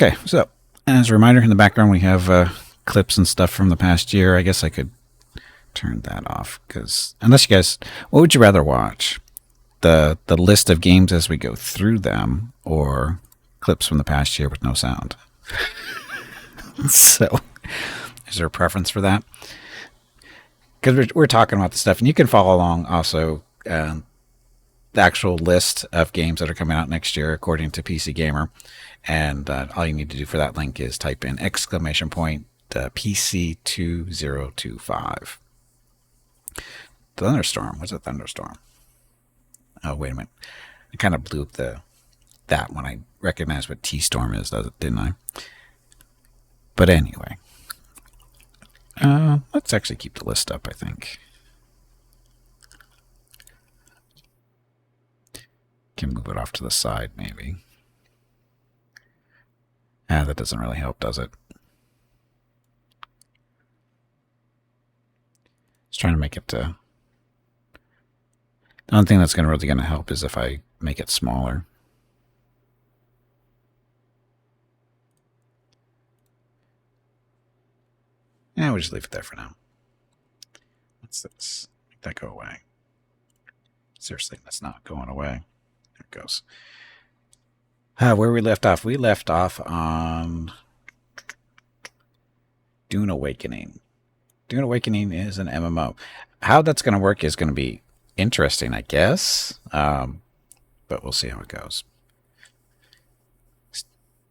Okay, so as a reminder, in the background we have clips and stuff from the past year. I guess I could turn that off because unless you guys, what would you rather watch? The list of games as we go through them, or clips from the past year with no sound? So, is there a preference for that? Because we're talking about the stuff, and you can follow along also. The actual list of games that are coming out next year, according to PC Gamer. And all you need to do for that link is type in exclamation point PC2025. Thunderstorm. What's a thunderstorm? Oh, wait a minute. I kind of blew up that when I recognized what T-storm is, didn't I? But anyway. Let's actually keep the list up, I think. Can move it off to the side, maybe. That doesn't really help, does it? Just trying to make it. The only thing that's really going to help is if I make it smaller. Yeah, we'll just leave it there for now. What's this? Make that go away. Seriously, that's not going away. There it goes. Where we left off? We left off on Dune Awakening. Dune Awakening is an MMO. How that's going to work is going to be interesting, I guess. But we'll see how it goes.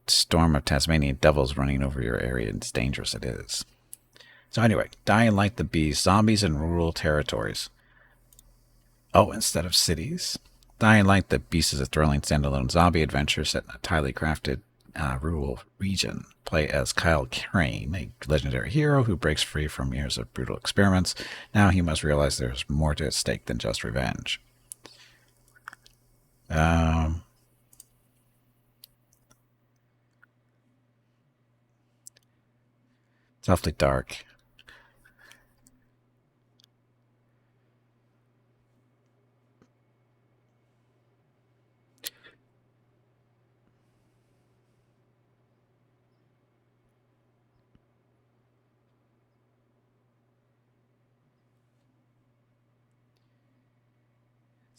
Storm of Tasmanian devils running over your area. It's dangerous, it is. So anyway, Dying Light the Beast. Zombies in rural territories. Oh, instead of cities. Dying Light the Beast is a thrilling standalone zombie adventure set in a tightly crafted rural region. Play as Kyle Crane, a legendary hero who breaks free from years of brutal experiments. Now he must realize there's more to at stake than just revenge. It's awfully dark.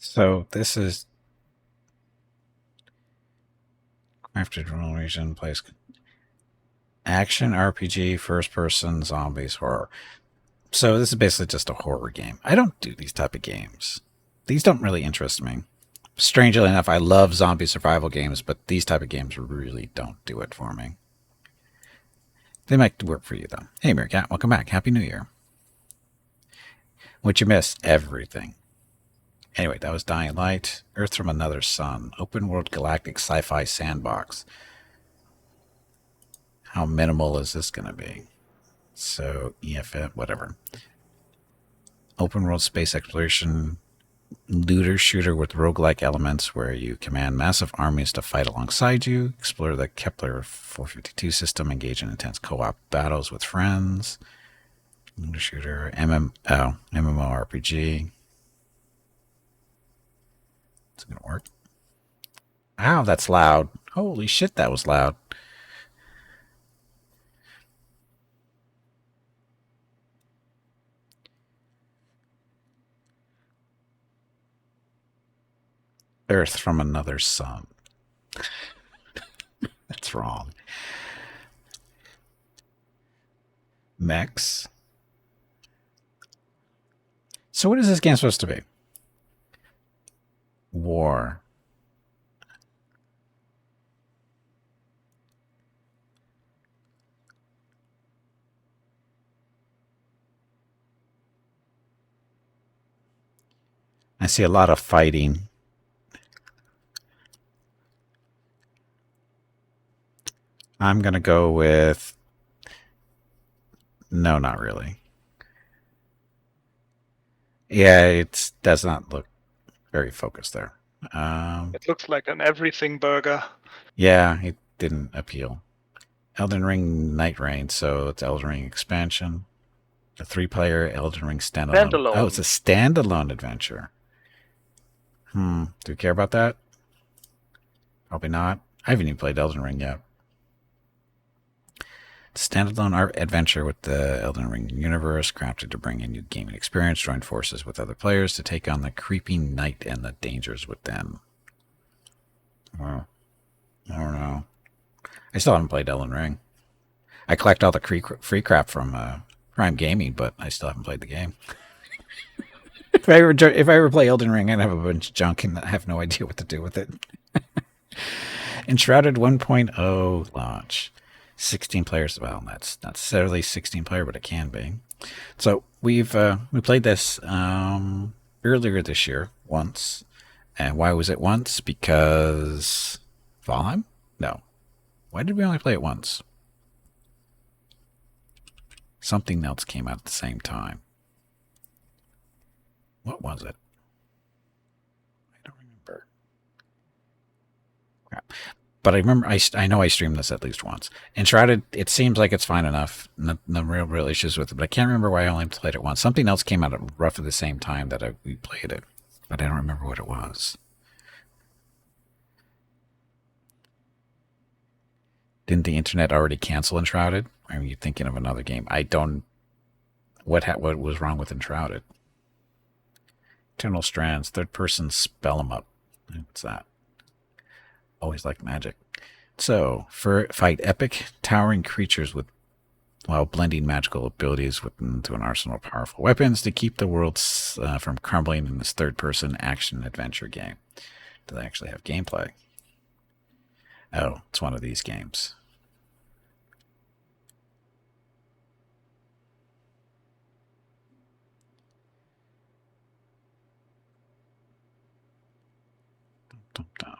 So this is crafted rural region, place action RPG, first person, zombies, horror. So this is basically just a horror game. I don't do these type of games. These don't really interest me. Strangely enough, I love zombie survival games, but these type of games really don't do it for me. They might work for you, though. Hey, Meerkat, welcome back. Happy New Year. What you miss? Everything. Anyway, that was Dying Light. Earth from Another Sun. Open world galactic sci-fi sandbox. How minimal is this going to be? So, EFF, whatever. Open world space exploration. Looter shooter with roguelike elements where you command massive armies to fight alongside you. Explore the Kepler 452 system. Engage in intense co-op battles with friends. Looter shooter. MMORPG. It's going to work. Wow, that's loud. Holy shit, that was loud. Earth from Another Sun. That's wrong. Mechs. So what is this game supposed to be? War. I see a lot of fighting. I'm going to go with... No, not really. Yeah, it does not look very focused there. It looks like an everything burger. Yeah, it didn't appeal. Elden Ring Night Rain, so it's Elden Ring expansion. A 3-player Elden Ring standalone. Oh, it's a standalone adventure. Do you care about that? Probably not. I haven't even played Elden Ring yet. Standalone adventure with the Elden Ring universe, crafted to bring a new gaming experience, join forces with other players to take on the creeping night and the dangers within. Well, I don't know. I still haven't played Elden Ring. I collect all the free crap from Prime Gaming, but I still haven't played the game. If I ever play Elden Ring, I'd have a bunch of junk and I have no idea what to do with it. Enshrouded 1.0 launch. 16 players. Well, that's not necessarily 16 player, but it can be. So we played this earlier this year once. And why was it once? Because Valheim? No. Why did we only play it once? Something else came out at the same time. What was it? I don't remember. Crap. But I remember, I know I streamed this at least once. Enshrouded, it seems like it's fine enough. No real issues with it. But I can't remember why I only played it once. Something else came out at roughly the same time that we played it. But I don't remember what it was. Didn't the internet already cancel Enshrouded? Or are you thinking of another game? I don't... What was wrong with Enshrouded? Eternal Strands, third person spell 'em up. What's that? Always like magic. So, fight epic, towering creatures while blending magical abilities into an arsenal of powerful weapons to keep the world from crumbling in this third-person action-adventure game. Do they actually have gameplay? Oh, it's one of these games. Dum, dum, dum.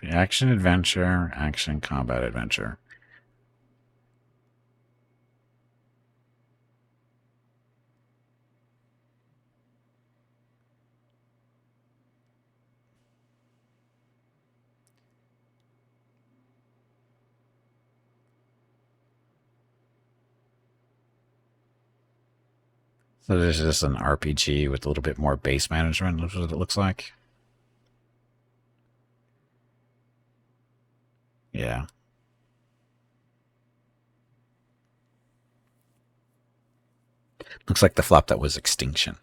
Action adventure, action combat adventure. So this is an RPG with a little bit more base management, that's what it looks like. Yeah. Looks like the flop that was Extinction.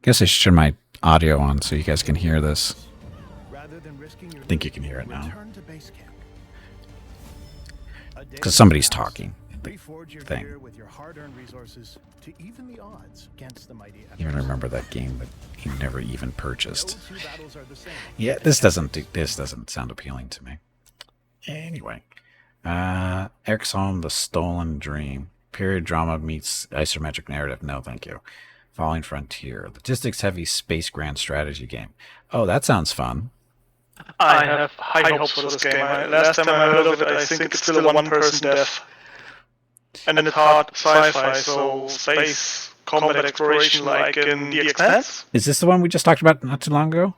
Guess I should turn my audio on so you guys can hear this. I think you can hear it now. Because somebody's talking. Thing. Even remember that game that you never even purchased. Yeah, this doesn't sound appealing to me. Anyway, Eric's Home, The Stolen Dream. Period drama meets isometric narrative. No, thank you. Falling Frontier. Logistics-heavy space grand strategy game. Oh, that sounds fun. I have high hopes for this game. Last time I heard of it, I think it's still a one-person death. And it's hard sci-fi, so space combat exploration like in The Expanse? Is this the one we just talked about not too long ago?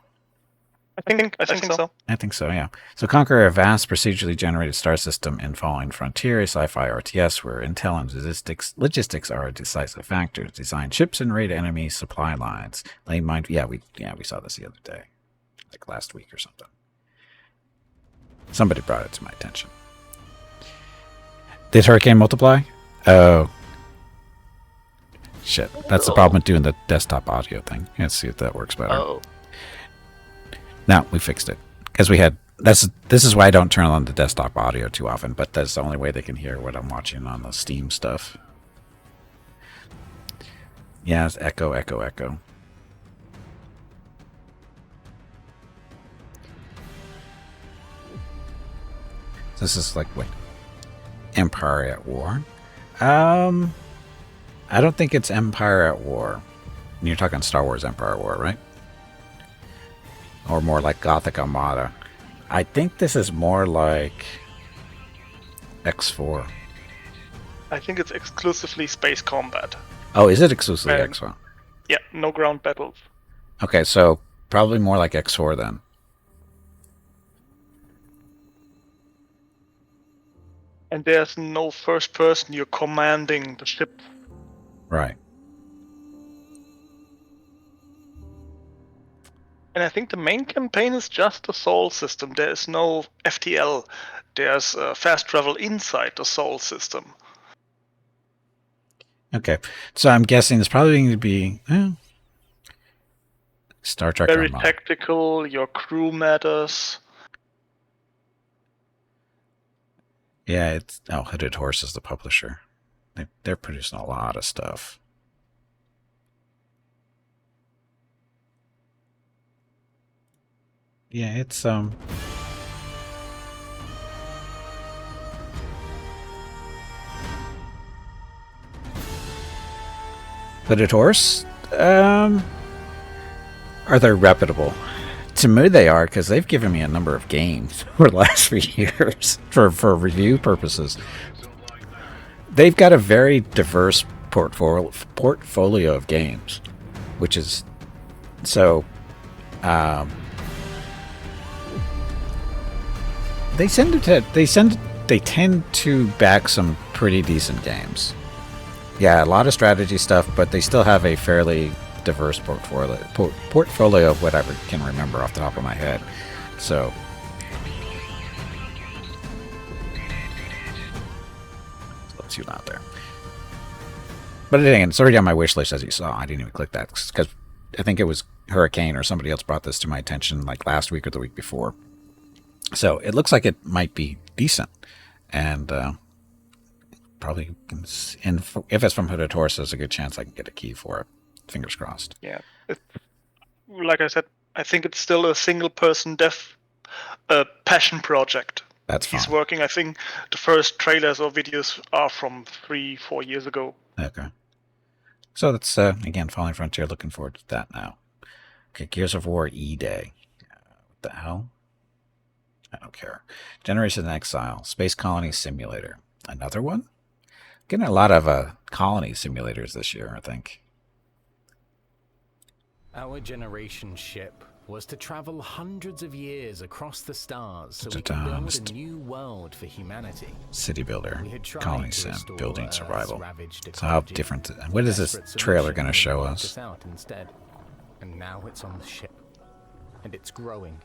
I think so. I think so, yeah. So conquer a vast procedurally generated star system in Falling Frontier, a sci-fi RTS where intel and logistics are decisive factors. Design ships and raid enemy supply lines. Lane mine. Yeah, we saw this the other day, like last week or something. Somebody brought it to my attention. Did Hurricane multiply? Oh. Shit. That's the problem with doing the desktop audio thing. Let's see if that works better. Oh. No, we fixed it. Because we had... This is why I don't turn on the desktop audio too often, but that's the only way they can hear what I'm watching on the Steam stuff. Yeah, it's echo, echo, echo. This is like what? Empire at War. I don't think it's Empire at War. You're talking Star Wars Empire at War, right? Or more like Gothic Armada. I think this is more like X4. I think it's exclusively space combat. Oh, is it exclusively And X4? yeah, no ground battles. Okay, so probably more like X4 then. And there's no first person, you're commanding the ship. Right. And I think the main campaign is just the Sol system. There is no FTL. There's fast travel inside the Sol system. Okay, so I'm guessing it's probably going to be Star Trek Very Armada. tactical, your crew matters. Yeah, it's Hooded Horse is the publisher. They're producing a lot of stuff. Yeah, it's Hooded Horse. Are they reputable? To me, they are because they've given me a number of games for the last few years for review purposes. They've got a very diverse portfolio of games, which is so. They tend to back some pretty decent games. Yeah, a lot of strategy stuff, but they still have a fairly diverse portfolio of whatever I can remember off the top of my head. So let's see out there. But again, it's already on my wish list, as you saw. I didn't even click that because I think it was Hurricane or somebody else brought this to my attention like last week or the week before. So it looks like it might be decent, and probably, if it's from Hooded Horse, there's a good chance I can get a key for it. Fingers crossed. Yeah, like I said, I think it's still a single-person dev passion project. That's fine. He's working. I think the first trailers or videos are from 3-4 years ago. Okay. So that's again Falling Frontier. Looking forward to that now. Okay, Gears of War E-Day. What the hell? I don't care. Generation in Exile. Space Colony Simulator. Another one? Getting a lot of colony simulators this year, I think. Our generation ship was to travel hundreds of years across the stars so we could build a new world for humanity. City Builder, Colony Sim, Building Survival. So how different... What is this trailer going to show us? And now it's on the ship. And it's growing.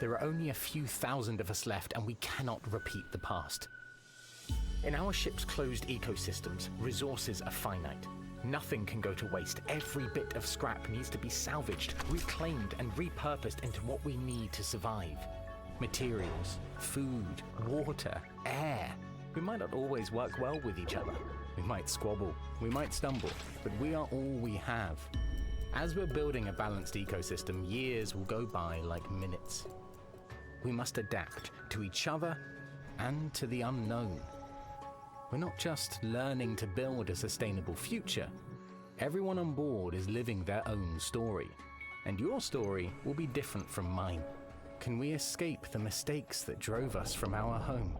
There are only a few thousand of us left, and we cannot repeat the past. In our ship's closed ecosystems, resources are finite. Nothing can go to waste. Every bit of scrap needs to be salvaged, reclaimed, and repurposed into what we need to survive. Materials, food, water, air. We might not always work well with each other. We might squabble, we might stumble, but we are all we have. As we're building a balanced ecosystem, years will go by like minutes. We must adapt to each other and to the unknown. We're not just learning to build a sustainable future. Everyone on board is living their own story, and your story will be different from mine. Can we escape the mistakes that drove us from our home?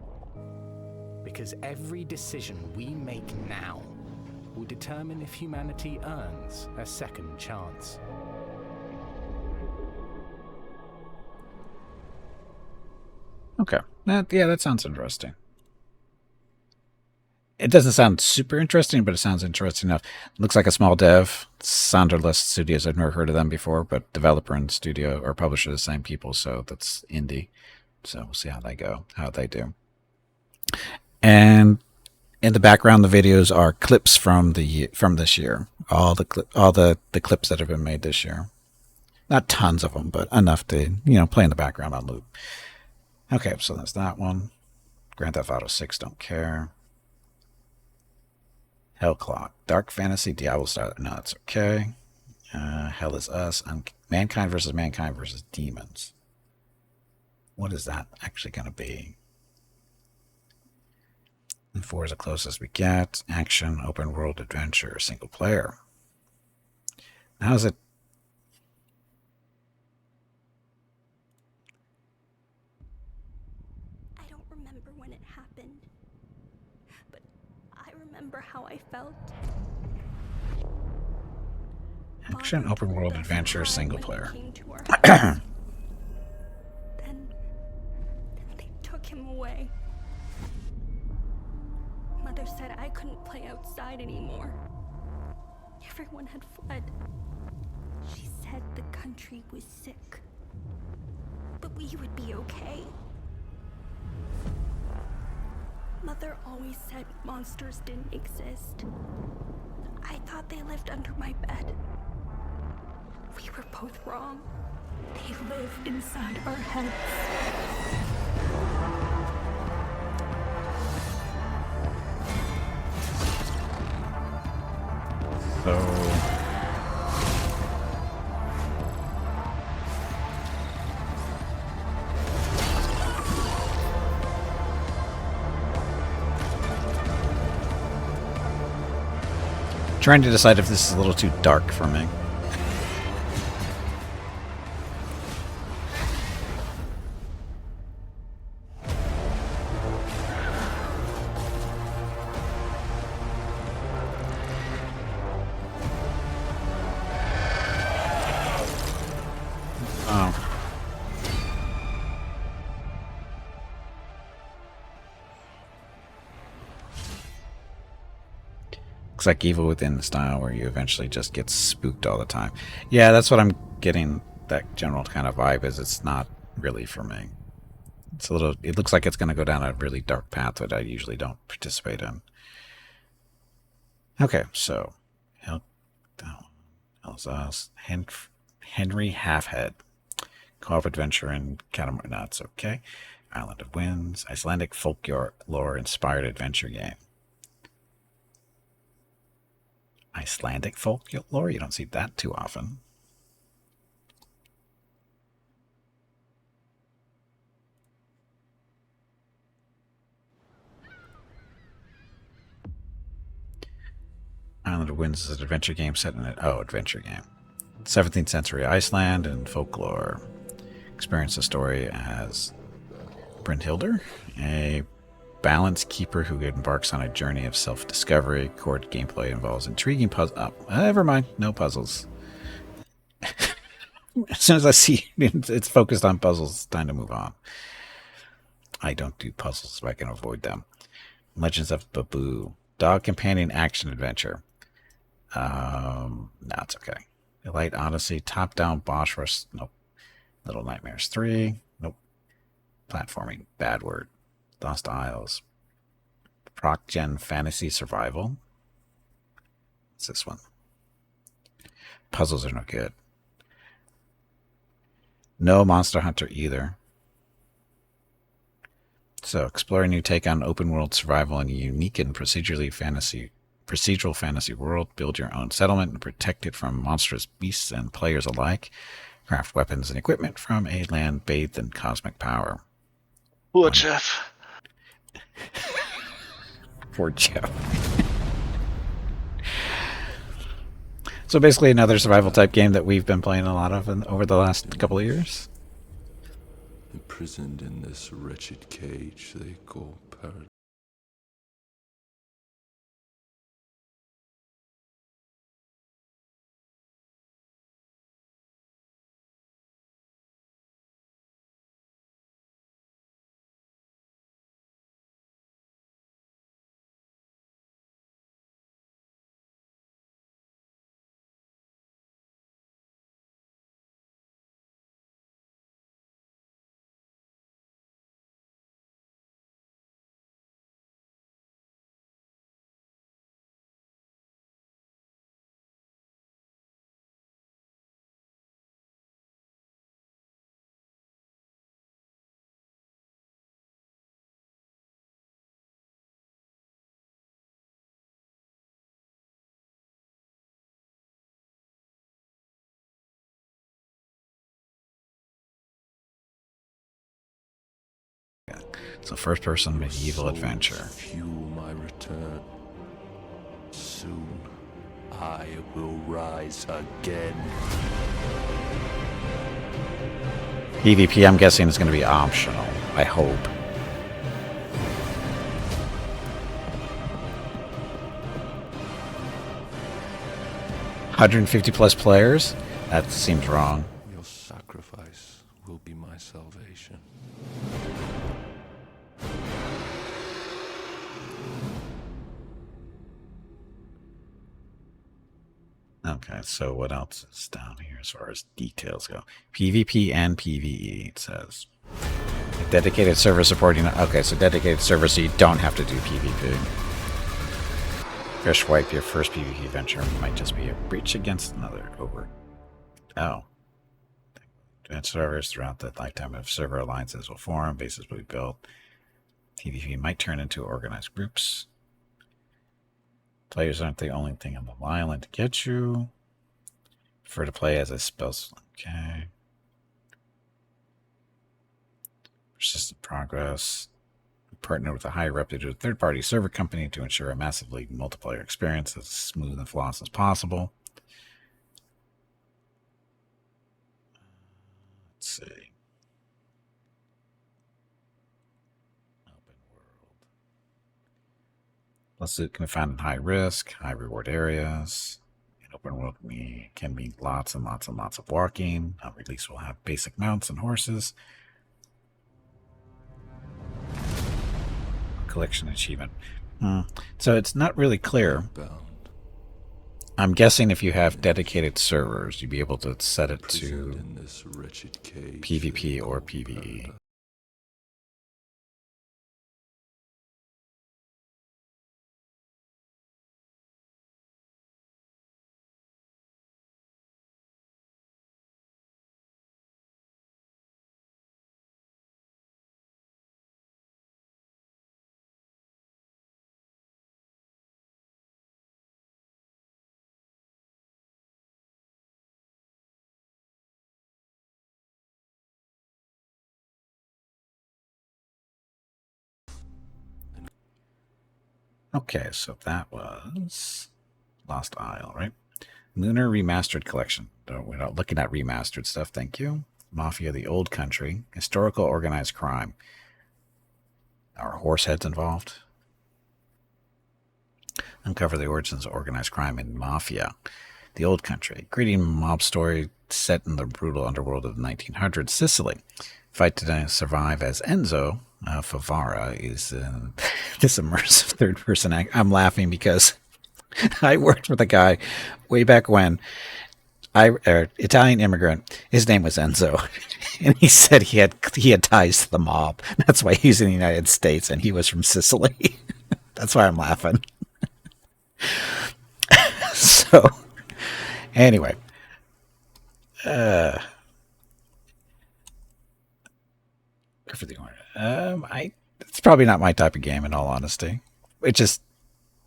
Because every decision we make now will determine if humanity earns a second chance. Okay. That sounds interesting. It doesn't sound super interesting, but it sounds interesting enough. It looks like a small dev. Sounderless Studios. I've never heard of them before, but developer and studio or publisher are the same people, so that's indie. So we'll see how they go, how they do. And in the background, the videos are clips from this year. All the clips that have been made this year. Not tons of them, but enough to play in the background on loop. Okay, so that's that one. Grand Theft Auto 6, don't care. Hell Clock, Dark Fantasy, Diablo style. No, it's okay. Hell is Us. Mankind versus Demons. What is that actually going to be? And 4 is the closest we get. Action, open world adventure, single player. How is it? I don't remember when it happened, but I remember how I felt. Action, Father open told world us adventure, to hide single when he player. came to our house. Then they took him away. Mother said I couldn't play outside anymore. Everyone had fled. She said the country was sick, but we would be okay. Mother always said monsters didn't exist. I thought they lived under my bed. We were both wrong. They live inside our heads. So trying to decide if this is a little too dark for me. Oh. Looks like Evil Within the style where you eventually just get spooked all the time. Yeah, that's what I'm getting. That general kind of vibe is it's not really for me. It's a little. It looks like it's going to go down a really dark path that I usually don't participate in. Okay, so Henry Halfhead, co-op adventure in Catamaran. No, it's okay. Island of Winds, Icelandic folklore inspired adventure game. Icelandic folklore? You don't see that too often. Island of Winds is an adventure game set in adventure game. 17th century Iceland and folklore. Experience the story as Brynhildr, a balance keeper who embarks on a journey of self-discovery. Core gameplay involves intriguing puzzles. Oh, never mind, no puzzles. As soon as I see it's focused on puzzles, it's time to move on. I don't do puzzles if I can avoid them. Legends of Babu, dog companion action adventure. No, it's okay. Light Odyssey, top-down boss rush. Nope. Little Nightmares 3. Nope. Platforming, bad word. Lost Isles. Proc Gen Fantasy Survival. What's this one? Puzzles are no good. No Monster Hunter either. So, explore a new take on open world survival in a unique and procedural fantasy world. Build your own settlement and protect it from monstrous beasts and players alike. Craft weapons and equipment from a land bathed in cosmic power. Poor Jeff. Poor Jeff. So basically another survival type game that we've been playing a lot of over the last couple of years. Imprisoned in this wretched cage they call paradise. It's a first-person medieval Souls adventure. fuel my return. Soon, I will rise again. PvP, I'm guessing, is going to be optional. I hope. $150+ players? That seems wrong. Your sacrifice will be my salvation. Okay, so what else is down here as far as details go? PvP and PvE, it says. Dedicated server supporting... Okay, so dedicated server, so you don't have to do PvP. Fish wipe, your first PvP venture might just be a breach against another. Over. Oh. Advanced servers throughout the lifetime of server alliances will form, bases will be built. PvP might turn into organized groups. Players aren't the only thing on the island to get you. Prefer to play as a spells. Okay. Persistent progress. Partner with a high reputed third-party server company to ensure a massively multiplayer experience as smooth and flawless as possible. Let's see. Open world. Let's see. Can be found in high risk, high reward areas. In open world, we can be lots and lots and lots of walking. On release, we'll have basic mounts and horses. Collection achievement. So it's not really clear. Bound, I'm guessing if you have dedicated servers, you'd be able to set it prisoned to in this wretched cage PvP they or call PvE. paradise. Okay, so that was Lost Isle, right? Lunar Remastered Collection. We're not looking at remastered stuff, thank you. Mafia, the Old Country. Historical Organized Crime. Are horse heads involved? Uncover the origins of organized crime in Mafia, the Old Country. Gritty mob story set in the brutal underworld of the 1900s Sicily. Fight to survive as Enzo Favara is this immersive third-person act. I'm laughing because I worked with a guy way back when. Italian immigrant. His name was Enzo, and he said he had ties to the mob. That's why he's in the United States, and he was from Sicily. That's why I'm laughing. So, anyway, for the it's probably not my type of game, in all honesty. It just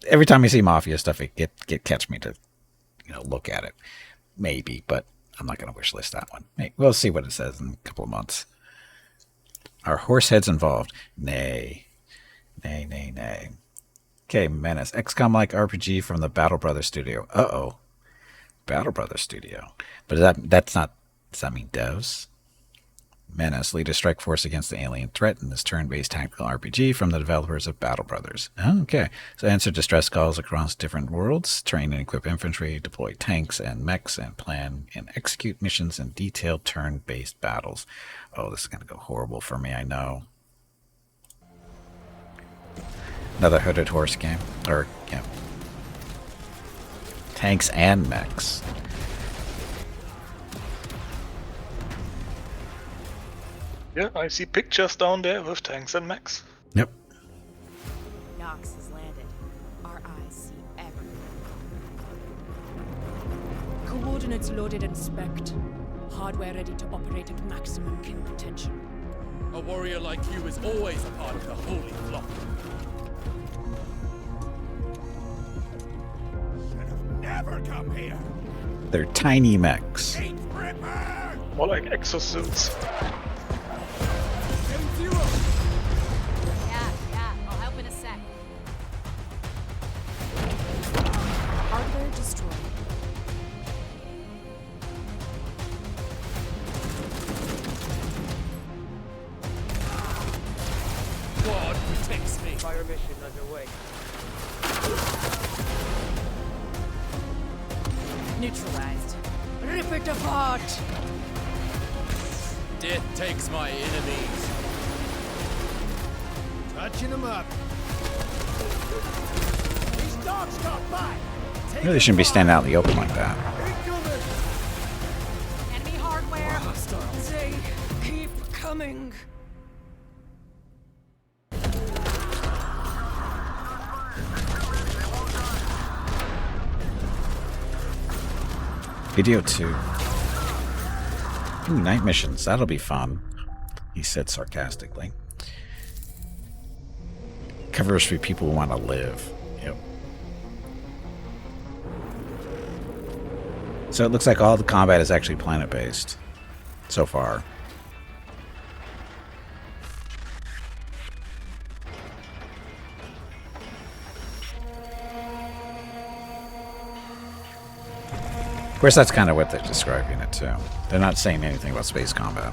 every time I see Mafia stuff, it catch me to look at it. Maybe, but I'm not going to wish list that one. We'll see what it says in a couple of months. Are horse heads involved? Nay. Nay, nay, nay. Okay, Menace. XCOM-like RPG from the Battle Brothers studio. Uh-oh. Battle Brothers studio. But that's not... Does that mean devs? Menace. Lead a strike force against the alien threat in this turn-based tactical RPG from the developers of Battle Brothers. Okay. So answer distress calls across different worlds, train and equip infantry, deploy tanks and mechs, and plan and execute missions in detailed turn-based battles. Oh, this is going to go horrible for me, I know. Another hooded horse game. Or, yeah. Tanks and mechs. Yeah, I see pictures down there with tanks and mechs. Yep. Nox has landed. Our eyes see everything. Coordinates loaded and spec'd. Hardware ready to operate at maximum kill potential. A warrior like you is always a part of the holy flock. Should have never come here. They're tiny mechs. More like exosuits. Neutralized. Rip it apart! Death takes my enemies. Touching them up. These dogs got by. Really shouldn't be standing out in the open like that. Enemy hardware. They keep coming. Video 2. Ooh, night missions. That'll be fun, he said sarcastically. Covers for people who want to live. Yep. So it looks like all the combat is actually planet-based so far. Of course, that's kind of what they're describing it too. They're not saying anything about space combat.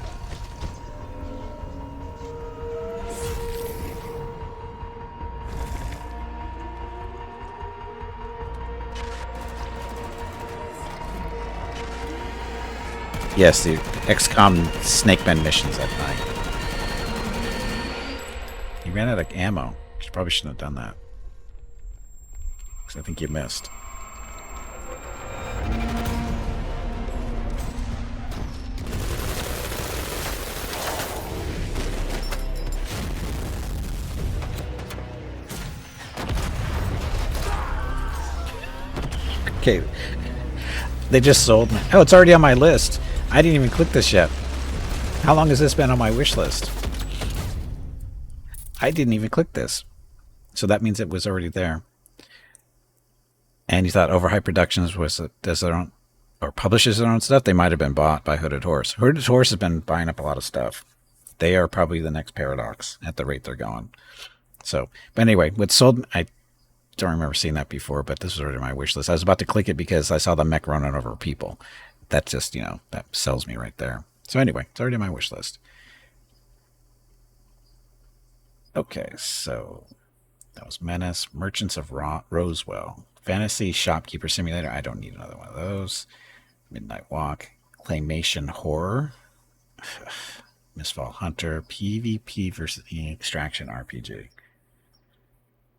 Yes, the XCOM Snakeman missions at night. You ran out of ammo. You probably shouldn't have done that. Because I think you missed. Okay. They just sold me. Oh, it's already on my list. I didn't even click this yet. How long has this been on my wish list? I didn't even click this. So that means it was already there. And you thought Overhype Productions does their own, or publishes their own stuff? They might have been bought by Hooded Horse. Hooded Horse has been buying up a lot of stuff. They are probably the next Paradox at the rate they're going. So, but anyway, what sold, I don't remember seeing that before, but this was already on my wish list. I was about to click it because I saw the mech running over people. That just, you know, that sells me right there. So anyway, it's already on my wish list. Okay, so that was Menace, Merchants of Rosewell, Fantasy Shopkeeper Simulator. I don't need another one of those. Midnight Walk, Claymation Horror, Mistfall Hunter, PvP versus the Extraction RPG.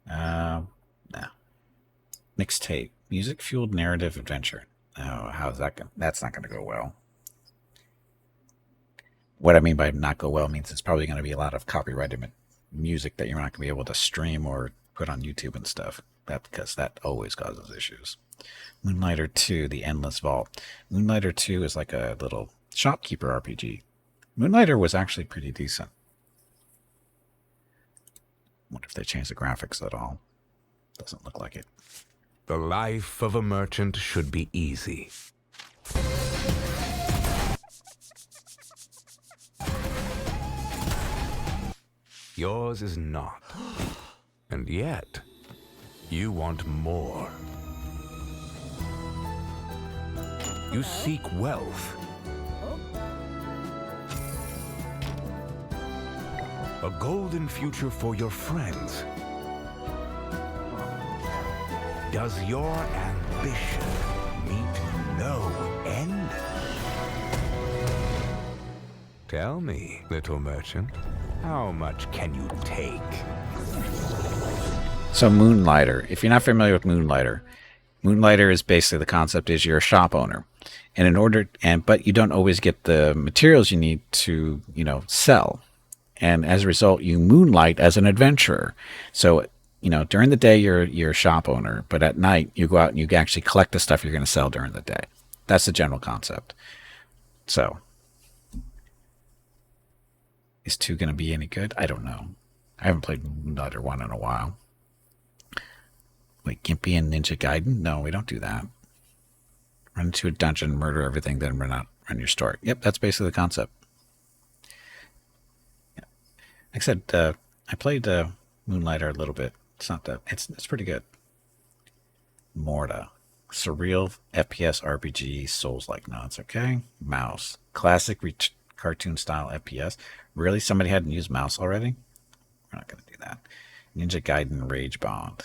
Nah. Mixtape, Music Fueled Narrative Adventure. Oh, how's that going? That's not going to go well. What I mean by not go well means it's probably going to be a lot of copyrighted music that you're not going to be able to stream or put on YouTube and stuff. Because that always causes issues. Moonlighter 2, The Endless Vault. Moonlighter 2 is like a little shopkeeper RPG. Moonlighter was actually pretty decent. Wonder if they changed the graphics at all. Doesn't look like it. The life of a merchant should be easy. Yours is not. And yet, you want more. You seek wealth. A golden future for your friends. Does your ambition meet no end? Tell me, little merchant, how much can you take? So Moonlighter, if you're not familiar with Moonlighter, Moonlighter is basically the concept is you're a shop owner, and but you don't always get the materials you need to, you know, sell. And as a result, you moonlight as an adventurer. So, you know, during the day, you're a shop owner, but at night, you go out and you actually collect the stuff you're going to sell during the day. That's the general concept. So, is 2 going to be any good? I don't know. I haven't played Moonlighter 1 in a while. Wait, Gimpy and Ninja Gaiden? No, we don't do that. Run into a dungeon, murder everything, then run your store. Yep, that's basically the concept. Like I said, I played Moonlighter a little bit. It's not that. It's pretty good. Morta. Surreal FPS RPG, Souls-like nods. Okay. Mouse. Classic cartoon style FPS. Really? Somebody hadn't used mouse already? We're not going to do that. Ninja Gaiden Rage Bond.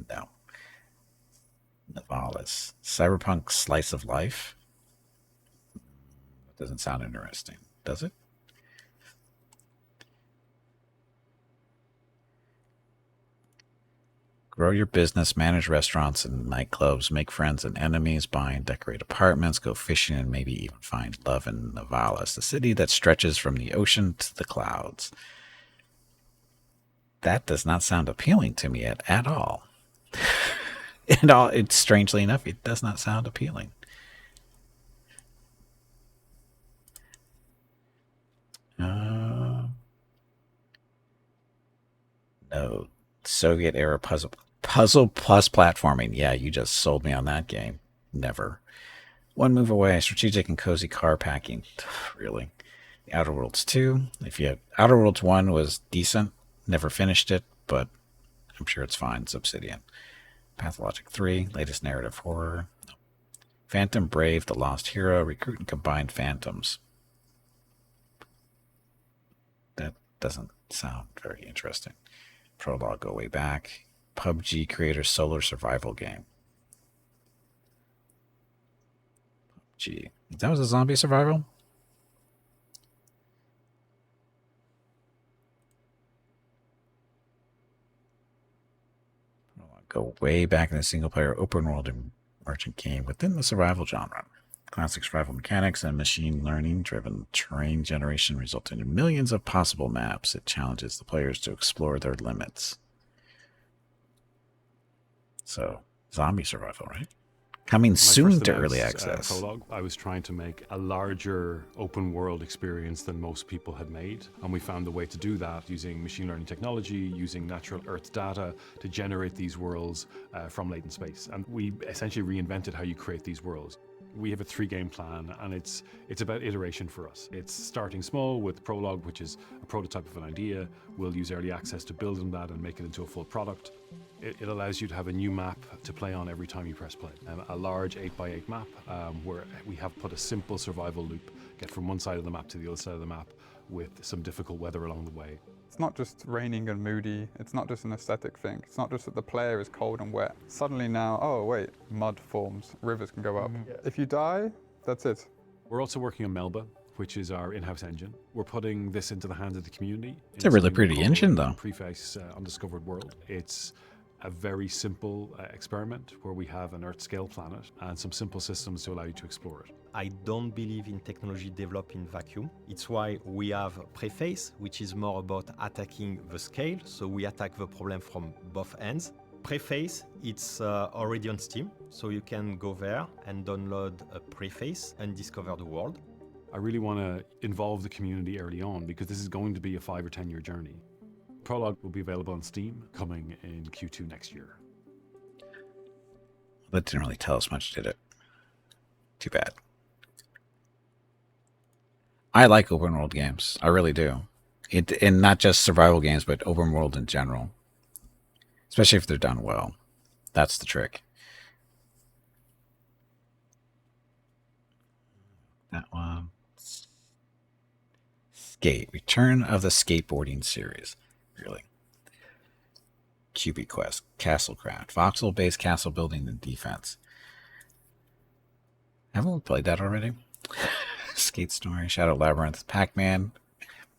No. Nivalis. Cyberpunk Slice of Life. That doesn't sound interesting, does it? Grow your business, manage restaurants and nightclubs, make friends and enemies, buy and decorate apartments, go fishing, and maybe even find love in Nivalis, the city that stretches from the ocean to the clouds. That does not sound appealing to me at all. It's strangely enough, it does not sound appealing. No, Soviet era puzzle plus platforming. Yeah, you just sold me on that game. Never. One move away, strategic and cozy car packing. Really. Outer Worlds 2. If you had Outer Worlds 1 was decent. Never finished it, but I'm sure it's fine. It's Obsidian. Pathologic 3, latest narrative horror. Phantom Brave, The Lost Hero, recruit and combine phantoms. That doesn't sound very interesting. Prologue, go way back. PUBG creator solar survival game. PUBG. That was a zombie survival? Go way back in the single-player open-world emergent game within the survival genre. Classic survival mechanics and machine learning-driven terrain generation result in millions of possible maps. It challenges the players to explore their limits. So, zombie survival, right? Coming soon to early access. Prologue, I was trying to make a larger open world experience than most people had made, and we found a way to do that using machine learning technology, using natural earth data to generate these worlds from latent space. And we essentially reinvented how you create these worlds. We have a 3-game plan, and it's about iteration for us. It's starting small with Prologue, which is a prototype of an idea. We'll use early access to build on that and make it into a full product. It allows you to have a new map to play on every time you press play. A large 8x8 map where we have put a simple survival loop, get from one side of the map to the other side of the map with some difficult weather along the way. It's not just raining and moody, it's not just an aesthetic thing, it's not just that the player is cold and wet. Suddenly now, oh wait, mud forms, rivers can go up. If you die, that's it. We're also working on Melba, which is our in-house engine. We're putting this into the hands of the community. It's a really pretty engine though. Preface Undiscovered World. It's a very simple experiment where we have an Earth-scale planet and some simple systems to allow you to explore it. I don't believe in technology developed in vacuum. It's why we have Preface, which is more about attacking the scale, so we attack the problem from both ends. Preface, it's already on Steam, so you can go there and download a Preface and discover the world. I really want to involve the community early on because this is going to be a 5 or 10 year journey. Prologue will be available on Steam coming in Q2 next year. That didn't really tell us much, did it? Too bad. I like open world games. I really do. And not just survival games, but open world in general. Especially if they're done well. That's the trick. That one. Skate. Return of the Skateboarding series. Really. QB Quest, Castlecraft, voxel-based castle building and defense. Haven't we played that already? Skate Story, Shadow Labyrinth, Pac-Man,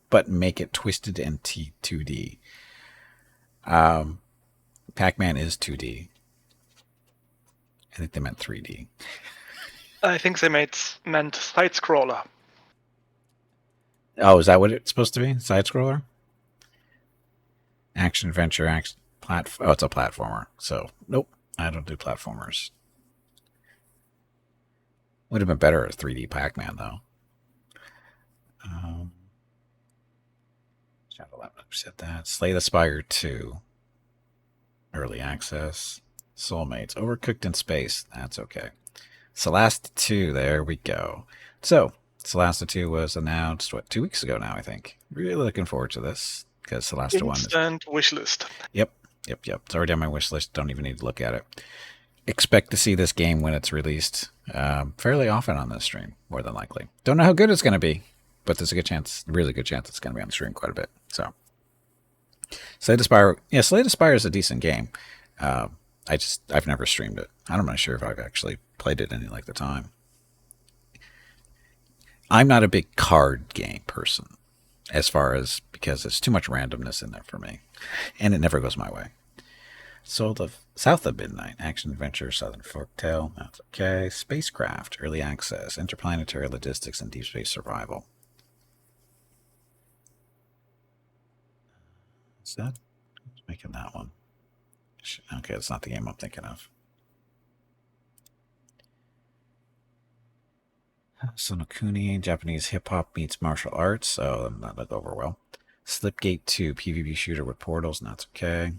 but make it twisted and 2D. Pac-Man is 2D. I think they meant 3D. I think they meant side-scroller. Oh, is that what it's supposed to be? Side-scroller? Action, adventure, action, oh, it's a platformer. So, nope, I don't do platformers. Would have been better as 3D Pac-Man, though. Shadow Labyrinth, said that. Slay the Spire 2. Early access. Soulmates. Overcooked in Space. That's okay. Celeste 2, there we go. So, Celeste 2 was announced, 2 weeks ago now, I think. Really looking forward to this. Because Celeste 1 is... Instant wishlist. Yep. It's already on my wish list. Don't even need to look at it. Expect to see this game when it's released fairly often on this stream, more than likely. Don't know how good it's going to be, but there's a good chance, really good chance it's going to be on the stream quite a bit. So, Slay the Spire, Slay the Spire is a decent game. I've never streamed it. I'm not sure if I've actually played it any like the time. I'm not a big card game person, as far as because there's too much randomness in there for me, and it never goes my way. South of Midnight, action adventure, Southern Folktale, that's okay. Spacecraft, early access, interplanetary logistics, and deep space survival. Is that who's making that one? Okay, that's not the game I'm thinking of. Sonokuni, Japanese hip hop meets martial arts, so that look over well. Slipgate 2, PvP shooter with portals, and that's okay.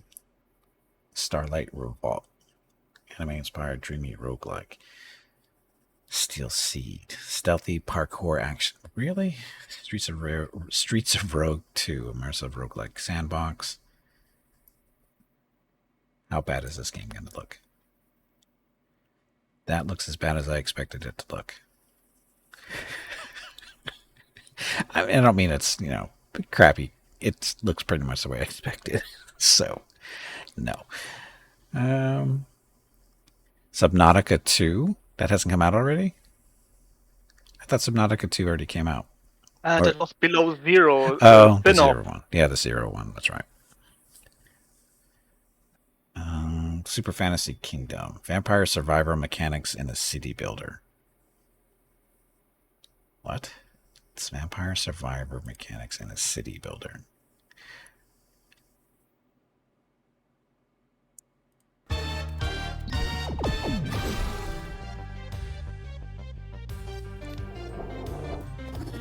Starlight Revolt, anime-inspired dreamy roguelike. Steel Seed, stealthy parkour action. Really? Streets of Rogue 2, immersive roguelike sandbox. How bad is this game going to look? That looks as bad as I expected it to look. I don't mean it's, crappy. It looks pretty much the way I expected. So, no. Subnautica 2? That hasn't come out already? I thought Subnautica 2 already came out. That was Below Zero. Oh, the Zero one. Yeah, the Zero one. That's right. Super Fantasy Kingdom. Vampire Survivor mechanics in a city builder. What? It's Vampire Survivor mechanics in a city builder.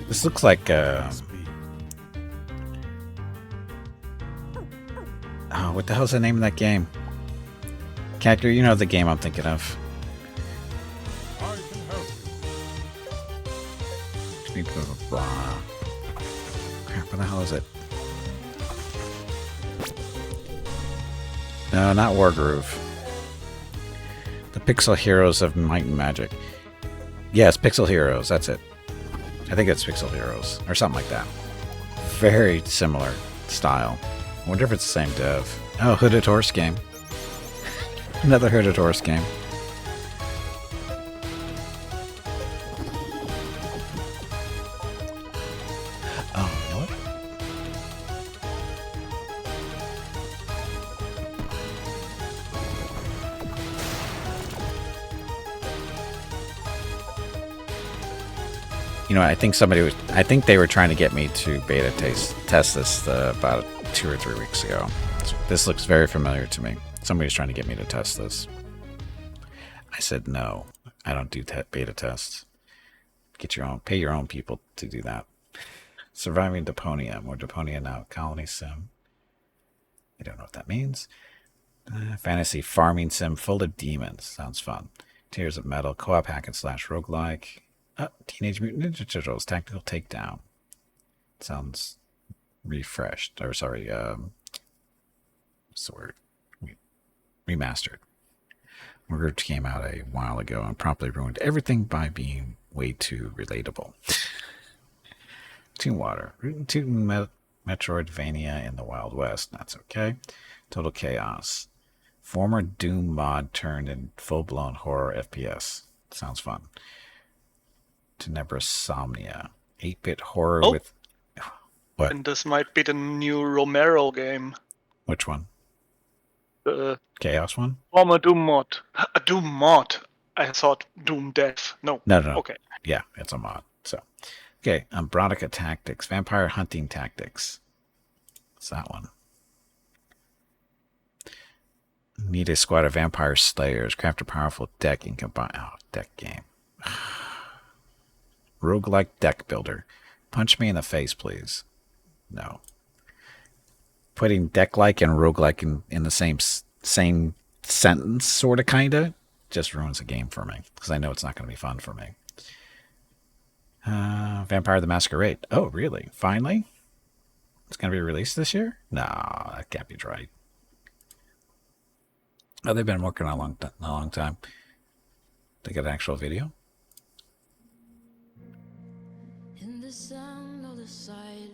This looks like what the hell's the name of that game? Cactor, you know the game I'm thinking of. Crap, what the hell is it? No, not Wargroove. The Pixel Heroes of Might and Magic. Yes, Pixel Heroes, that's it. I think it's Pixel Heroes, or something like that. Very similar style. I wonder if it's the same dev. Oh, Hooded Horse game. Another Hooded Horse game. Oh, you know what? I think they were trying to get me to beta test this about 2 or 3 weeks ago. This looks very familiar to me. Somebody's trying to get me to test this. I said no. I don't do beta tests. Pay your own people to do that. Surviving Deponia. More Deponia now. Colony sim. I don't know what that means. Fantasy farming sim full of demons. Sounds fun. Tears of Metal. Co-op hack and slash roguelike. Teenage Mutant Ninja Turtles Tactical Takedown. Sounds refreshed. Or sorry, what's the word? Remastered. Word came out a while ago and promptly ruined everything by being way too relatable. Toon Water. Rootin' Tootin' Metroidvania in the Wild West. That's okay. Total Chaos. Former Doom mod turned in full-blown horror FPS. Sounds fun. Tenebrosomnia. 8-bit horror with... What? And this might be the new Romero game. Which one? The Chaos one? Former Doom mod. A Doom mod. I thought Doom Death. No. No. Okay. Yeah, it's a mod. So, okay. Bronica Tactics. Vampire Hunting Tactics. What's that one? Need a squad of vampire slayers. Craft a powerful deck and combine... Oh, deck game. Roguelike deck builder. Punch me in the face, please. No. Putting deck-like and roguelike in the same sentence, sort of, kind of, just ruins the game for me. Because I know it's not going to be fun for me. Vampire the Masquerade. Oh, really? Finally? It's going to be released this year? No, that can't be right. Oh, they've been working on a long time. They got an actual video? In the sound of the silence,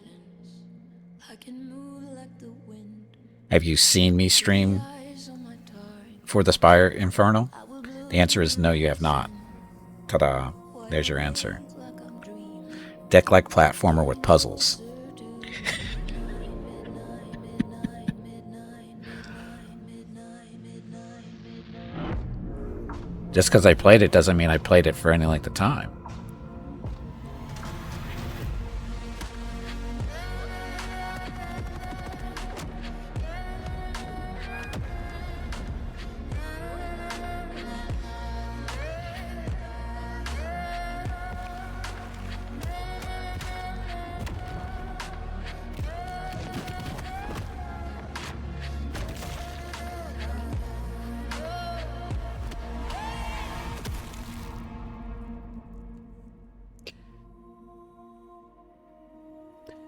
I can move like the wind. Have you seen me stream for the Spire Infernal? The answer is no, you have not. Ta-da. There's your answer. Deck-like platformer with puzzles. Just because I played it doesn't mean I played it for any length of time.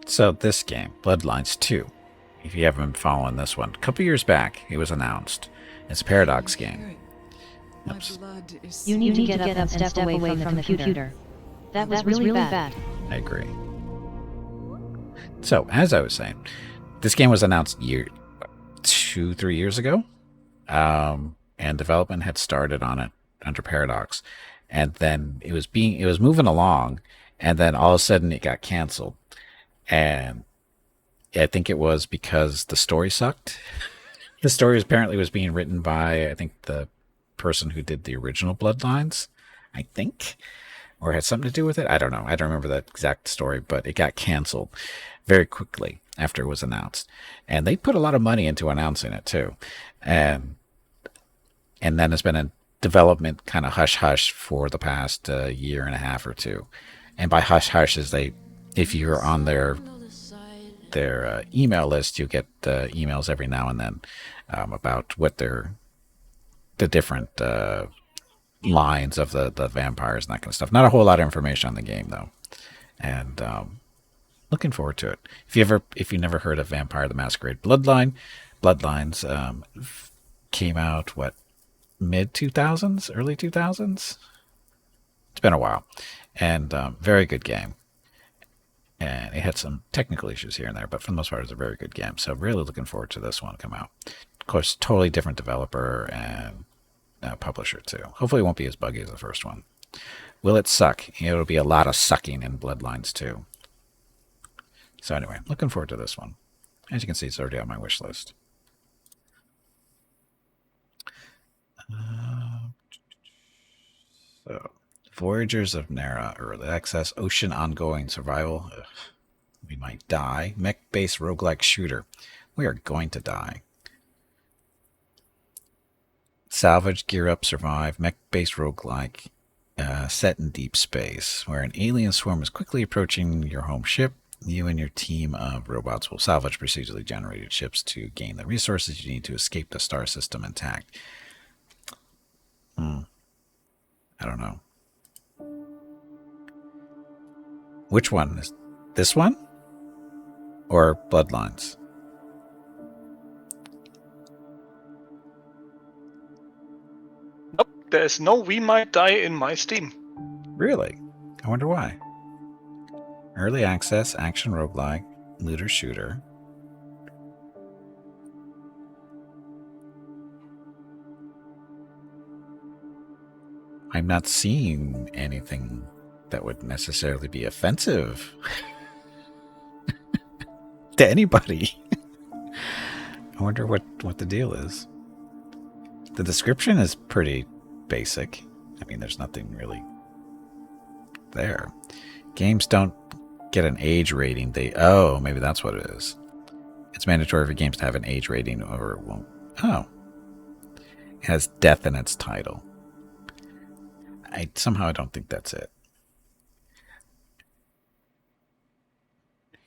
So this game, Bloodlines 2, if you haven't been following this one, a couple years back it was announced. It's a Paradox game. Oops. You need to get up and step away from the computer. That was really bad. I agree. So, as I was saying, this game was announced 2-3 years ago, and development had started on it under Paradox, and then it was moving along, and then all of a sudden it got canceled. And I think it was because the story sucked. The story apparently was being written by, I think, the person who did the original Bloodlines, I think, or had something to do with it. I don't know. I don't remember that exact story, but it got canceled very quickly after it was announced. And they put a lot of money into announcing it too. And then it's been in development kind of hush-hush for the past year and a half or two. And by hush-hush is if you're on their email list, you get emails every now and then about what the different lines of the vampires and that kind of stuff. Not a whole lot of information on the game though, and looking forward to it. If you never heard of Vampire the Masquerade Bloodlines came out mid 2000s, early 2000s. It's been a while, and very good game. And it had some technical issues here and there, but for the most part, it's a very good game. So really looking forward to this one to come out. Of course, totally different developer and publisher too. Hopefully it won't be as buggy as the first one. Will it suck? It'll be a lot of sucking in Bloodlines 2. So anyway, looking forward to this one. As you can see, it's already on my wish list. So, Voyagers of Nera, Early Access, Ocean Ongoing Survival. Ugh, we might die. Mech-based roguelike shooter. We are going to die. Salvage, Gear Up, Survive. Mech-based roguelike set in deep space, where an alien swarm is quickly approaching your home ship. You and your team of robots will salvage procedurally generated ships to gain the resources you need to escape the star system intact. I don't know. Which one? Is this one? Or Bloodlines? Nope, there's no We Might Die in my Steam. Really? I wonder why. Early access, action roguelike, looter shooter. I'm not seeing anything that would necessarily be offensive to anybody. I wonder what the deal is. The description is pretty basic. I mean, there's nothing really there. Games don't get an age rating. Oh, maybe that's what it is. It's mandatory for games to have an age rating or it won't. Oh. It has death in its title. I don't think that's it.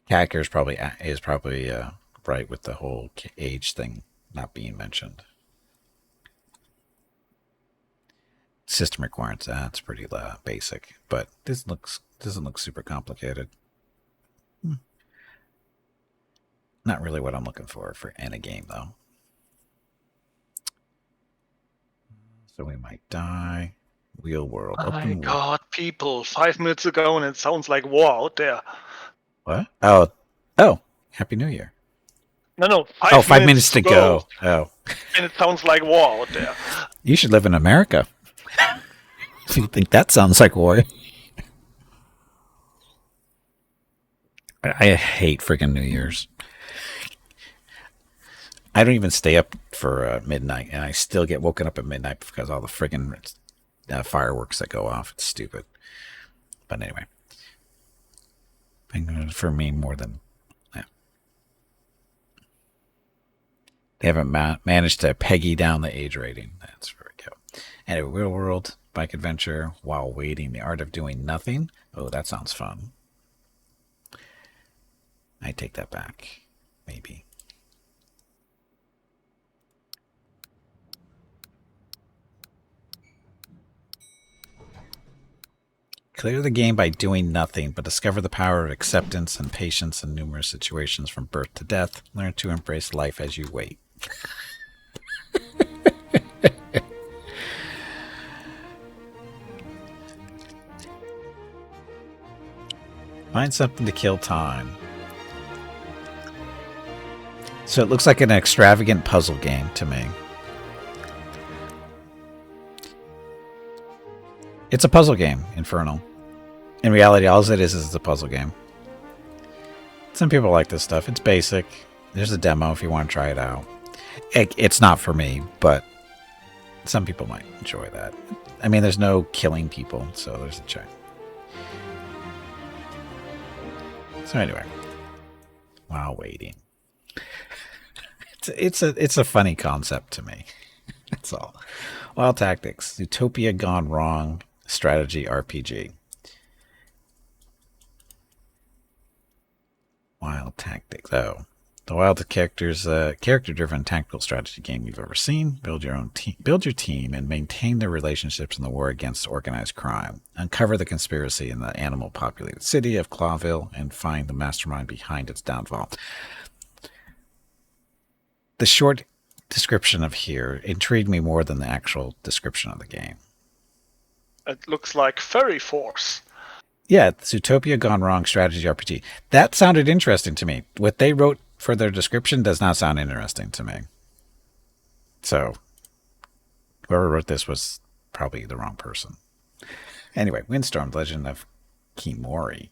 Hacker is probably right with the whole age thing not being mentioned. System requirements, that's pretty basic, but this doesn't look super complicated. Not really what I'm looking for in a game though. So we might die. Real world. My God, people! 5 minutes ago, and it sounds like war out there. What? Oh! Happy New Year. No, 5 minutes to go. Oh. And it sounds like war out there. You should live in America. If you think that sounds like war. I hate freaking New Year's. I don't even stay up for midnight, and I still get woken up at midnight because all the friggin' fireworks that go off. It's stupid. But anyway. For me, more than... Yeah. They haven't managed to peggy down the age rating. That's where we go. Anyway, real world bike adventure while waiting. The art of doing nothing. Oh, that sounds fun. I take that back. Maybe. Clear the game by doing nothing, but discover the power of acceptance and patience in numerous situations from birth to death. Learn to embrace life as you wait. Find something to kill time. So it looks like an extravagant puzzle game to me. It's a puzzle game, Infernal. In reality, all it is a puzzle game. Some people like this stuff. It's basic. There's a demo if you want to try it out. It's not for me, but some people might enjoy that. I mean, there's no killing people, so there's a check. So anyway, while waiting, it's a funny concept to me. That's all. Wild Tactics, Utopia Gone Wrong, strategy RPG. Wild Tactics. Oh, the Wild characters, character-driven tactical strategy game you've ever seen. Build your own team, build your team, and maintain their relationships in the war against organized crime. Uncover the conspiracy in the animal-populated city of Clawville and find the mastermind behind its downfall. The short description of here intrigued me more than the actual description of the game. It looks like Fairy Force. Yeah, it's Utopia Gone Wrong strategy RPG. That sounded interesting to me. What they wrote for their description does not sound interesting to me. So, whoever wrote this was probably the wrong person. Anyway, Windstorm, Legend of Kimori.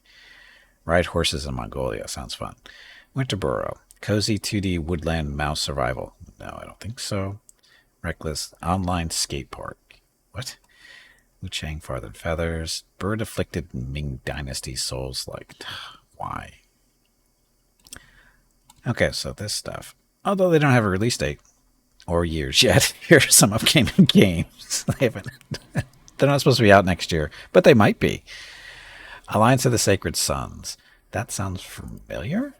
Ride horses in Mongolia. Sounds fun. Winterboro. Cozy 2D woodland mouse survival. No, I don't think so. Reckless online skate park. What? Wuchang Farther Than Feathers. Bird afflicted Ming Dynasty Souls like. Why? Okay, so this stuff. Although they don't have a release date or years yet, here's some upcoming games. They're not supposed to be out next year, but they might be. Alliance of the Sacred Sons. That sounds familiar?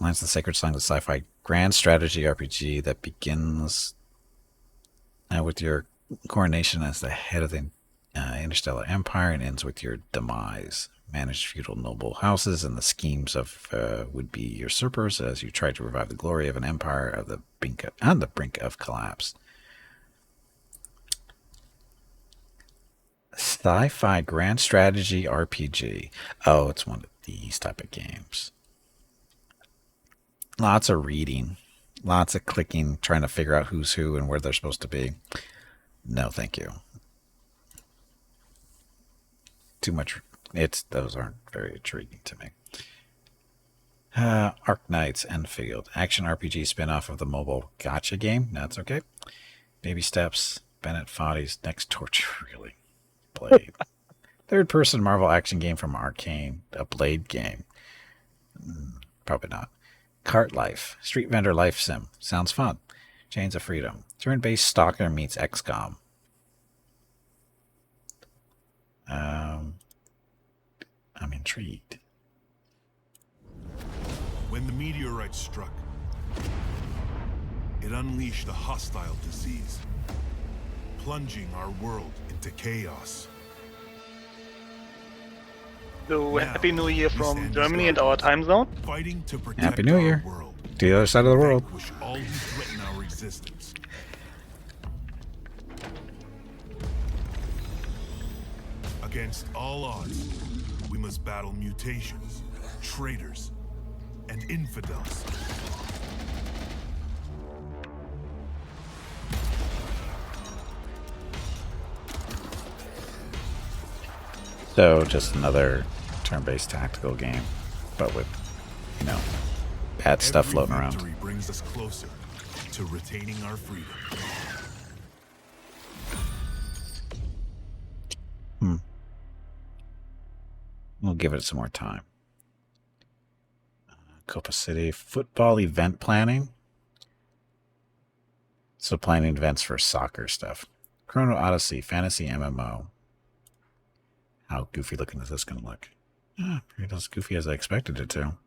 Alliance of the Sacred Sons, a sci-fi grand strategy RPG that begins with your coronation as the head of the interstellar empire and ends with your demise. Manage feudal noble houses and the schemes of would-be usurpers as you try to revive the glory of an empire on the brink of collapse. Sci-fi grand strategy RPG. Oh, it's one of these type of games. Lots of reading, lots of clicking, trying to figure out who's who and where they're supposed to be. No, thank you. Too much. Those aren't very intriguing to me. Arknights Enfield, action RPG spin-off of the mobile gacha game. That's okay. Baby Steps, Bennett Foddy's Next Torture, really. Blade. Third-person Marvel action game from Arcane, a Blade game. Probably not. Cart Life, Street Vendor Life Sim. Sounds fun. Chains of Freedom. Turn-based Stalker meets XCOM. I'm intrigued. When the meteorite struck, it unleashed a hostile disease, plunging our world into chaos. So, Happy New Year from Germany and our time zone. Fighting to protect Happy New Year. our world, to the other side of the world. vanquish all who threaten our existence. Against all odds, we must battle mutations, traitors, and infidels. So, just another turn-based tactical game, but with, you know, bad stuff floating around. Victory brings us closer to retaining our freedom. We'll give it some more time. Copa City football event planning. So planning events for soccer stuff. Chrono Odyssey fantasy MMO. How goofy looking is this going to look? Pretty as goofy as I expected it to.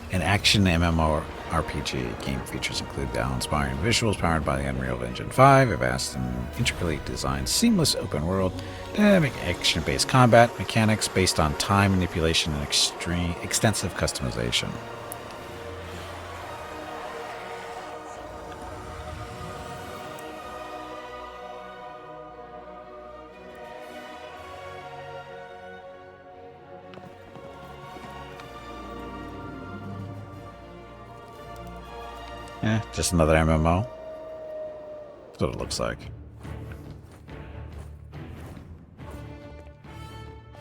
An action MMORPG. Game features include awe-inspiring visuals powered by the Unreal Engine 5, a vast and intricately designed, seamless open world, dynamic action-based combat mechanics based on time manipulation and extensive customization. Just another MMO. That's what it looks like.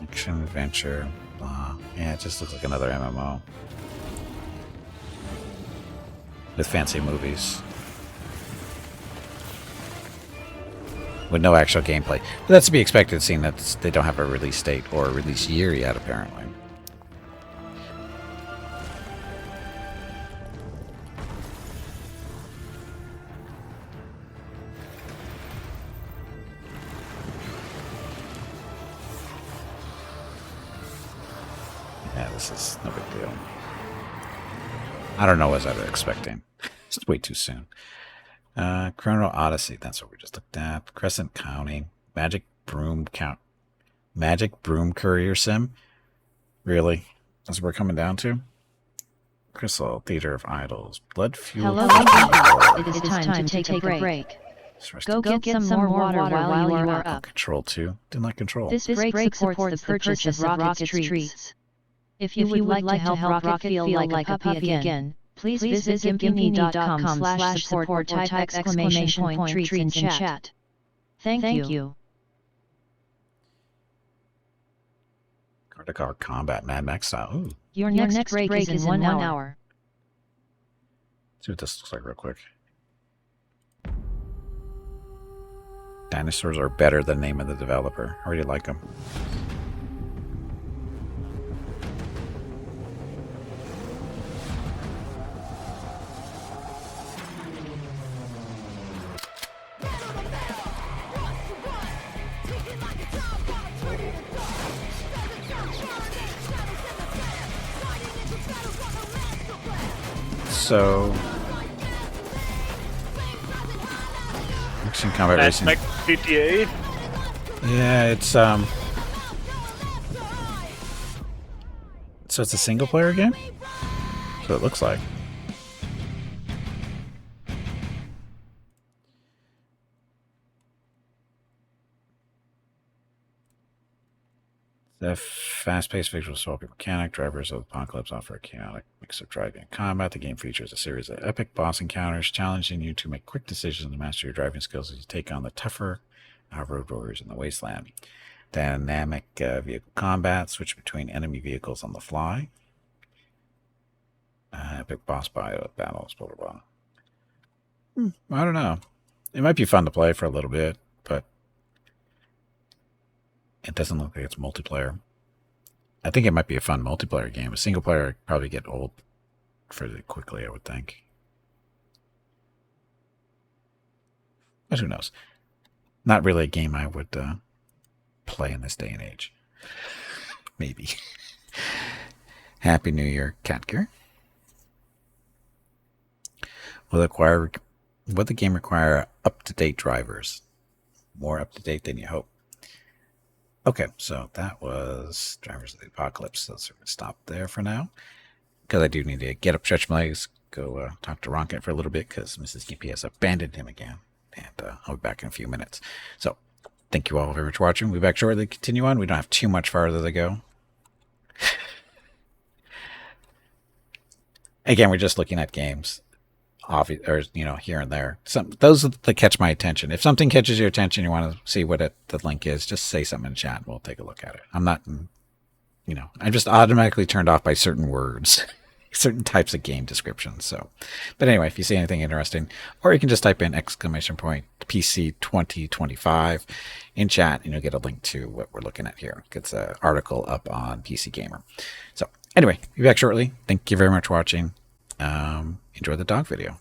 Action, adventure, blah. Yeah, it just looks like another MMO. With fancy movies. With no actual gameplay. But that's to be expected, seeing that they don't have a release date or a release year yet, apparently. This is no big deal. I don't know what I was expecting. It's way too soon. Chrono Odyssey, that's what we just looked at. Crescent County. Magic Broom Courier Sim. Really? That's what we're coming down to? Crystal, Theater of Idols. Blood Fuel. Hello, it is time to take a break. Go get some more water while you are up. Control 2. Didn't like Control. This break supports the purchase of Rocket's treats. If you would like to help Rocket feel like a puppy again, please visit gimpy.com/support or type exclamation point treats in chat. Thank you. Car combat, Mad Max style. Ooh. Your next break is in 1 hour. See what this looks like real quick. Dinosaurs are better than name of the developer. I already like them. So, action combat racing. Like GTA. Yeah, it's so it's a single player game. So it looks like. The fast-paced visual swap mechanic drivers of Apocalypse offer a chaotic mix of driving and combat. The game features a series of epic boss encounters, challenging you to make quick decisions and master your driving skills as you take on the tougher road warriors in the wasteland. Dynamic vehicle combat, switch between enemy vehicles on the fly. Epic boss battles, blah, blah, blah. I don't know. It might be fun to play for a little bit, but it doesn't look like it's multiplayer. I think it might be a fun multiplayer game. A single player would probably get old fairly quickly, I would think. But who knows? Not really a game I would play in this day and age. Maybe. Happy New Year, Catgear. Will the game require up-to-date drivers? More up-to-date than you hope. Okay, so that was Drivers of the Apocalypse. So let's stop there for now. Because I do need to get up, stretch my legs, go talk to Rocket for a little bit, because Mrs. Gimpy has abandoned him again. And I'll be back in a few minutes. So, thank you all very much for watching. We'll be back shortly to continue on. We don't have too much farther to go. Again, we're just looking at games, or here and there. Those that catch my attention. If something catches your attention, you want to see what the link is, just say something in chat and we'll take a look at it. I'm not, I'm just automatically turned off by certain words, certain types of game descriptions. So, but anyway, if you see anything interesting, or you can just type in PC 2025 in chat and you'll get a link to what we're looking at here. It's an article up on PC Gamer. So anyway, be back shortly. Thank you very much for watching. Enjoy the dog video.